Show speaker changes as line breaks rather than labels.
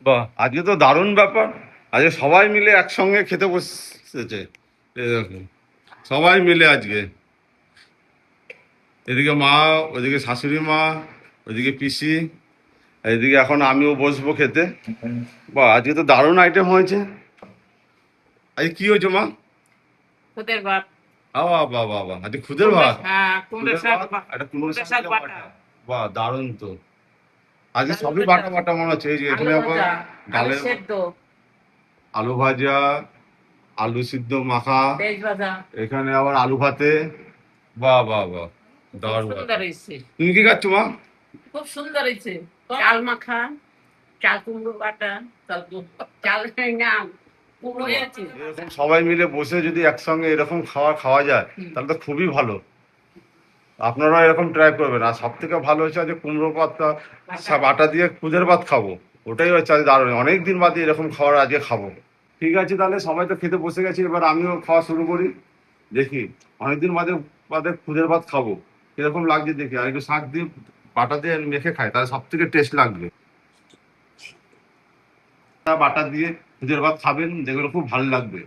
বাহ, আজকে তো দারুণ ব্যাপার। আজকে সবাই মিলে একসঙ্গে খেতে বসেছে। এই দেখুন, সবাই মিলে আজকে, এদিকে মা, ওইদিকে শাশুড়ি মা, ওইদিকে পিসি, এইদিকে এখন আমিও বসবো খেতে। বাহ, আজকে তো দারুণ আইটেম হয়েছে। আজকে কি হয়েছে মা?
খুদের ভাত।
বাহ বাহ বাহ বাহ, আজকে খুদের ভাত।
হ্যাঁ, কুমড়ো
খুদের
শাক
ভাত, একটা কুমড়ো
কুমড়ো
শাক
শাক
দিয়ে
বাটা,
বাটা। বাহ, দারুণ তো। আজকে
আলু
সবই
ভাজা,
বাটা বাটা মনে হচ্ছে। এই যে
আলু
এখানে আবার
ভাজা, আলু
ডালের
সেদ্ধ,
আলু ভাজা, আলু সিদ্ধ মাখা,
পেঁয়াজ ভাজা।
এখানে আবার আলু ভাতে। বাহ বাহ বাহ,
খুব
দারুণ
সুন্দর
ব্যাপার।
হয়েছে,
তুমি কি খাচ্ছ মা?
খুব সুন্দর হয়েছে। চাল মাখা, চাল কুমড়ো বাটা, চাল না কুমড়ো
বাহ,
আছে।
এরকম সবাই মিলে বসে যদি একসঙ্গে এরকম খাওয়া খাওয়া যায় তাহলে তো খুবই ভালো। আপনারা এরকম ট্রাই করবেন। আর সব থেকে ভালো হচ্ছে যে কুমড়ো পাতটা বাটা দিয়ে খুদের ভাত খাবো, ওটাই হচ্ছে আজ দারুণ। অনেক দিন বাদে এরকম খাবার আজকে খাবো। ঠিক আছে, তাহলে সবাই তো খেতে বসে গেছি, এবার আমিও খাওয়া শুরু করি। দেখি, অনেকদিন বাদে বাদে খুদের ভাত খাবো, কিরকম লাগছে দেখি। আর একটু শাক দিয়ে বাটা দিয়ে মেখে খাই, তাহলে সব থেকে টেস্ট লাগবে। বাটা দিয়ে খুদের ভাত খাবেন, দেখবেন খুব ভালো লাগবে।